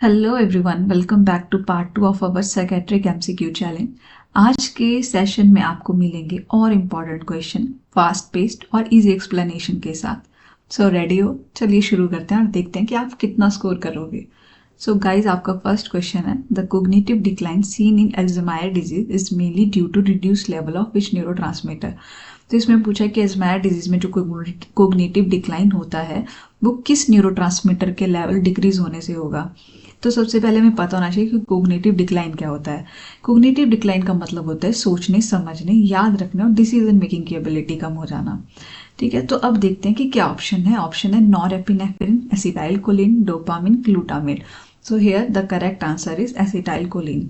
Hello everyone, welcome back to part 2 of our psychiatric MCQ challenge. आज के session में आपको मिलेंगे और इम्पॉर्टेंट क्वेश्चन फास्ट पेस्ड और इजी एक्सप्लेनेशन के साथ। सो रेडी हो? चलिए शुरू करते हैं और देखते हैं कि आप कितना स्कोर करोगे। सो गाइज, आपका फर्स्ट क्वेश्चन है, the cognitive decline seen in Alzheimer disease is mainly due to reduce level of which neurotransmitter. तो इसमें पूछा कि अल्जाइमर डिजीज में जो कोग्निटिव डिक्लाइन होता है वो किस न्यूरोट्रांसमीटर के लेवल डिक्रीज होने से होगा। तो सबसे पहले हमें पता होना चाहिए कि कोग्निटिव डिक्लाइन क्या होता है। कोग्निटिव डिक्लाइन का मतलब होता है सोचने, समझने, याद रखने और डिसीजन मेकिंग की एबिलिटी कम हो जाना। ठीक है, तो अब देखते हैं कि क्या ऑप्शन है। ऑप्शन है norepinephrine, acetylcholine, dopamine, glutamate. So here the correct answer is acetylcholine.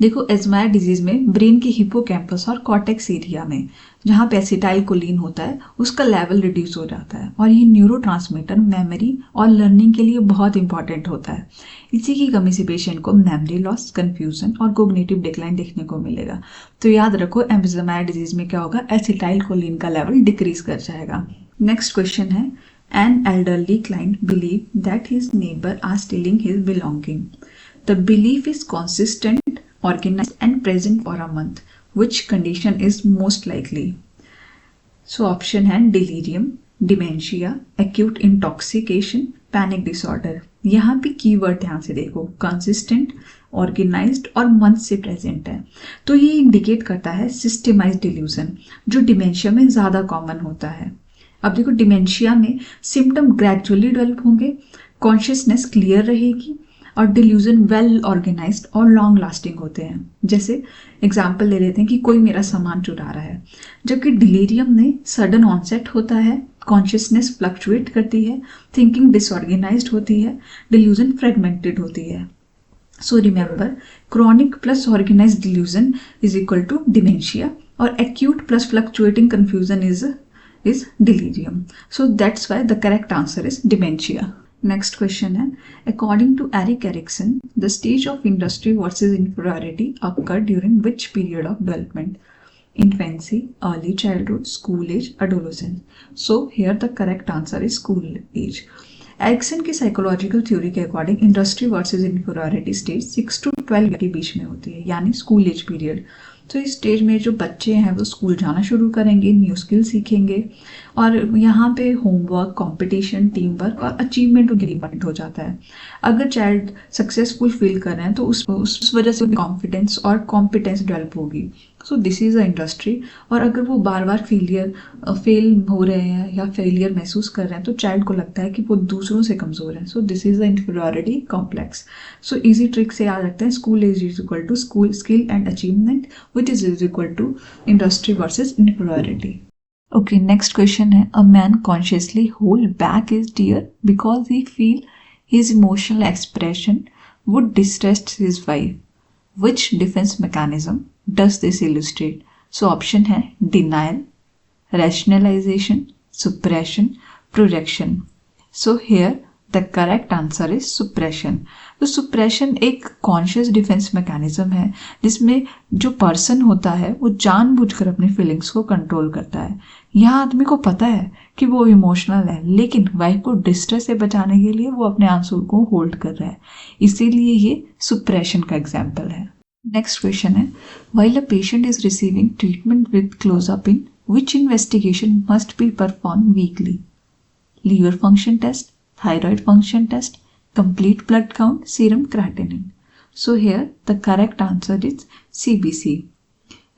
देखो, अल्जाइमर डिजीज में ब्रेन के हिपोकैम्पस और कॉर्टेक्स एरिया में जहाँ पे एसिटाइलकोलिन होता है उसका लेवल रिड्यूस हो जाता है और ये न्यूरोट्रांसमीटर मेमोरी और लर्निंग के लिए बहुत इंपॉर्टेंट होता है। इसी की कमी से पेशेंट को मेमोरी लॉस, कंफ्यूजन और कोग्निटिव डिक्लाइन देखने को मिलेगा। तो याद रखो, अल्जाइमर डिजीज में क्या होगा, एसिटाइलकोलिन का लेवल डिक्रीज कर जाएगा। नेक्स्ट क्वेश्चन है, an elderly client believe that his neighbour are stealing his belonging. The belief is consistent, organized and present for a month. Which condition is most likely? So option है delirium, dementia, acute intoxication, panic disorder. यहाँ भी keyword ध्यान से देखो, consistent, organised और month से present है। तो ये इंडिकेट करता है सिस्टमाइज्ड डिल्यूजन, जो डिमेंशिया में ज़्यादा कॉमन होता है। अब देखो, डिमेंशिया में सिम्टम ग्रेजुअली डेवलप होंगे, कॉन्शियसनेस क्लियर रहेगी और डिल्यूजन वेल ऑर्गेनाइज्ड और लॉन्ग लास्टिंग होते हैं। जैसे एग्जाम्पल ले लेते हैं कि कोई मेरा सामान चुरा रहा है, जबकि डिलीरियम में सडन ऑनसेट होता है, कॉन्शियसनेस फ्लक्चुएट करती है, थिंकिंग डिसऑर्गेनाइज्ड होती है, डिल्यूजन फ्रेगमेंटेड होती है। So remember, chronic plus organised delusion is equal to dementia और acute plus fluctuating confusion is delirium. So that's why the correct answer is dementia. Next question है, according to Erik Erikson, the stage of industry versus inferiority occur during which period of development? Infancy, early childhood, school age, adolescence. So here the correct answer is school age. Erikson की psychological theory के according industry versus inferiority stage 6 to 12 के बीच में होती है, यानी school as period. तो इस stage में जो बच्चे हैं वो स्कूल जाना शुरू करेंगे, न्यू स्किल सीखेंगे और यहाँ पे होमवर्क, कंपटीशन, टीम वर्क और अचीवमेंट उनके लिए इंपॉर्टेंट हो जाता है। अगर चाइल्ड सक्सेसफुल फील कर रहे हैं तो उस वजह से कॉन्फिडेंस और कॉम्पिटेंस डेवलप होगी। सो दिस इज़ अ इंडस्ट्री। और अगर वो बार बार फेल हो रहे हैं या फेलियर महसूस कर रहे हैं तो चाइल्ड को लगता है कि वो दूसरों से कमज़ोर है। So this is the inferiority complex. So easy trick से याद रखते हैं, school age is equal to school skill and achievement which is equal to industry versus inferiority. Okay, next question है, a man consciously hold back his tear because he feel his emotional expression would distress his wife. Which defense mechanism does this illustrate? So option है denial, rationalization, suppression, projection. So here the correct answer is suppression. तो suppression एक conscious defence mechanism है जिसमें जो person होता है वो जानबूझकर अपनी फीलिंग्स को कंट्रोल करता है। यहाँ आदमी को पता है कि वो इमोशनल है, लेकिन वाइफ को डिस्ट्रेस से बचाने के लिए वो अपने आंसू को होल्ड कर रहा है, इसीलिए ये सुप्रेशन का एग्जाम्पल है। नेक्स्ट क्वेश्चन है, while a patient is receiving treatment with clozapine which investigation must be perform weekly? Liver function test, thyroid function test, complete blood count, serum creatinine. So here the correct answer is CBC.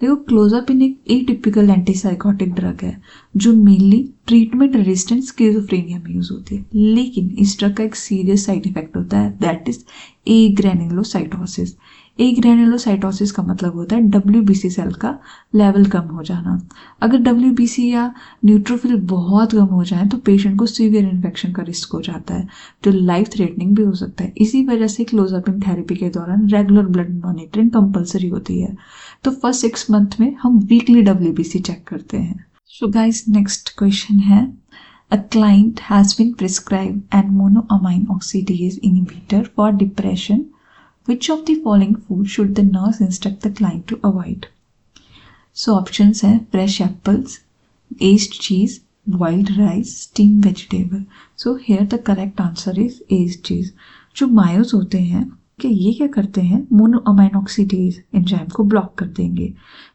देखो, clozapine एक atypical antipsychotic drug है जो mainly treatment resistant schizophrenia में use होती है, लेकिन इस drug का एक सीरियस साइड इफेक्ट होता है, दैट इज ए ग्रेनुलोसाइटोसिस। ए ग्रेनुलोसाइटोसिस का मतलब होता है WBC सेल का लेवल कम हो जाना। अगर WBC या न्यूट्रोफिल बहुत कम हो जाए तो पेशेंट को सीवियर इन्फेक्शन का रिस्क हो जाता है, जो लाइफ थ्रेटनिंग भी हो सकता है। इसी वजह से क्लोजापिन थेरेपी के दौरान रेगुलर ब्लड मॉनिटरिंग कंपलसरी होती है। तो फर्स्ट 6 मंथ में हम वीकली WBC चेक करते हैं। सो गाइस, नेक्स्ट क्वेश्चन है, a client has been prescribed an monoamine oxidase inhibitor for depression. Which of the following food should the nurse instruct the client to avoid? So options हैं fresh apples, aged cheese, boiled rice, steamed vegetable. So here the correct answer is aged cheese. जो मायोस होते हैं कि ये क्या करते हैं, monoamine oxidase enzyme को ब्लॉक कर देंगे।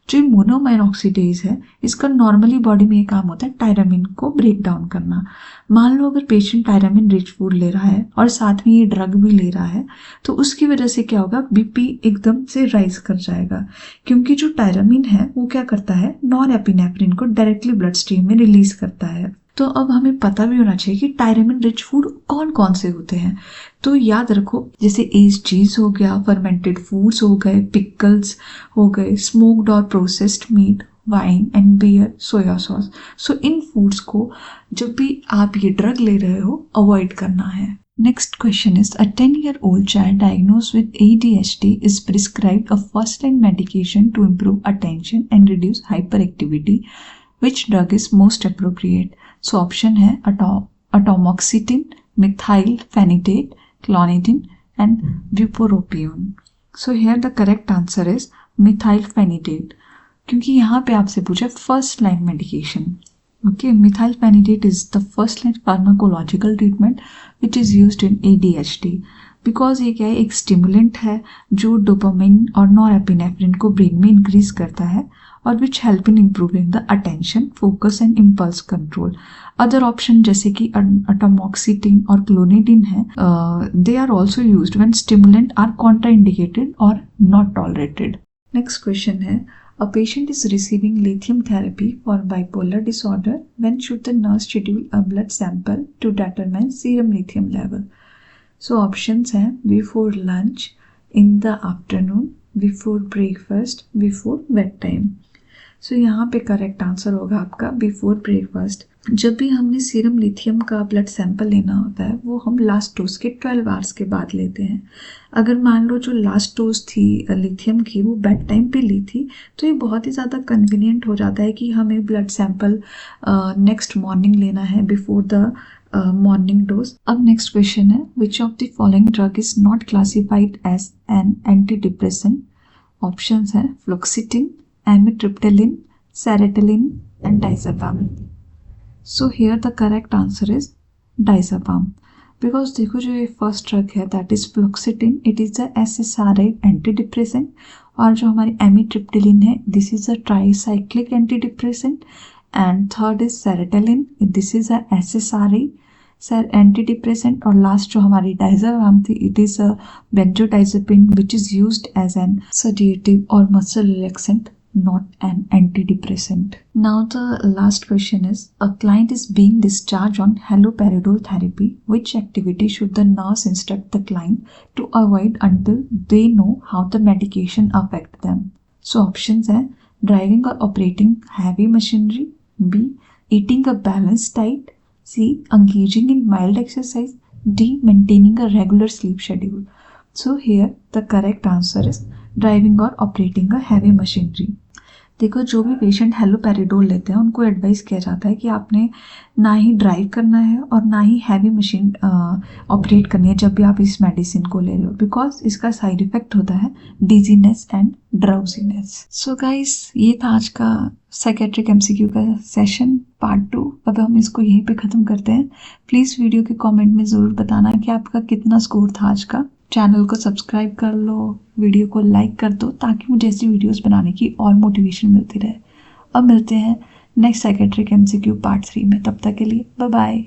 जो मोनोअमाइन ऑक्सीडेज है, इसका नॉर्मली बॉडी में ये काम होता है टायरामिन को ब्रेक डाउन करना। मान लो अगर पेशेंट टायरामिन रिच फूड ले रहा है और साथ में ये ड्रग भी ले रहा है, तो उसकी वजह से क्या होगा, बीपी एकदम से राइज कर जाएगा, क्योंकि जो टायरामिन है वो क्या करता है, नॉर एपिनेफ्रिन को डायरेक्टली ब्लड स्ट्रीम में रिलीज करता है। तो अब हमें पता भी होना चाहिए कि टायरामिन रिच फूड कौन कौन से होते हैं। तो याद रखो, जैसे एज चीज हो गया, फर्मेंटेड फूड्स हो गए, पिकल्स हो गए, स्मोक्ड और processed meat, wine and beer, soya sauce. So इन फूड्स को जब भी आप ये ड्रग ले रहे हो अवॉइड करना है। Next question is, a 10-year-old child diagnosed with ADHD is prescribed a first-line medication to improve attention and reduce hyperactivity. Which drug is most appropriate? So option है atomoxetine, methylphenidate, clonidine and bupropion. So here the correct answer is methylphenidate, क्योंकि यहाँ पे आपसे पूछा first line medication. Okay, methylphenidate is the first line pharmacological treatment which is used in ADHD because ये क्या है, एक स्टिमुलेंट है जो डोपामिन और नॉरएपिनेफ्रिन को ब्रेन में इंक्रीज करता है और which help in improving the attention, focus and impulse control. Other option जैसे कि अटोमॉक्सिटिन और क्लोनिडिन है, they are also used when stimulant are contraindicated और नॉट टॉलरेटेड। नेक्स्ट क्वेश्चन है, a patient is receiving lithium therapy for bipolar disorder. When should the nurse schedule a blood sample to determine serum lithium level? So options हैं before lunch, in the afternoon, before breakfast, before bedtime. So यहाँ पे correct answer होगा आपका before breakfast. जब भी हमने serum lithium का blood sample लेना होता है वो हम लास्ट डोज के 12 आवर्स के बाद लेते हैं। अगर मान लो जो लास्ट डोज थी लिथियम की वो बेड टाइम पे ली थी, तो ये बहुत ही ज़्यादा कन्वीनियंट हो जाता है कि हमें ब्लड सैंपल नेक्स्ट मॉर्निंग लेना है बिफोर द मॉर्निंग डोज। अब नेक्स्ट क्वेश्चन है, which of the following drug is not classified as an anti depressant? Options हैं fluoxetine, amitriptyline, sertraline and diazepam. So here the correct answer is diazepam, because देखो जो ये first drug है that is fluoxetine, it is a SSRI anti depressant, और जो हमारी amitriptyline है this is a tricyclic anti depressant, and third is sertraline, this is a SSRI anti depressant, और last जो हमारी डाइज़ापम थी it is a benzodiazepine which is used as an sedative और muscle relaxant, not an antidepressant. Now the last question is, a client is being discharged on haloperidol therapy. Which activity should the nurse instruct the client to avoid until they know how the medication affect them? So options हैं driving or operating heavy machinery, B eating a balanced diet, C engaging in mild exercise, D maintaining a regular sleep schedule. So here the correct answer is driving और operating a heavy machinery. देखो जो भी patient haloperidol लेते हैं उनको advice किया जाता है कि आपने ना ही ड्राइव करना है और ना ही हैवी मशीन ऑपरेट करनी है जब भी आप इस मेडिसिन को ले रहे हो, बिकॉज इसका साइड इफेक्ट होता है dizziness and drowsiness. So guys ये था आज का साइकेट्रिक MCQ का सेशन पार्ट 2। अब हम इसको यहीं पे ख़त्म करते हैं। प्लीज़ वीडियो के कमेंट में ज़रूर बताना कि आपका कितना स्कोर था आज का। चैनल को सब्सक्राइब कर लो, वीडियो को लाइक कर दो ताकि मुझे ऐसी वीडियोस बनाने की और मोटिवेशन मिलती रहे। अब मिलते हैं नेक्स्ट साइकेट्रिक MCQ पार्ट 3 में, तब तक के लिए बाय बाय।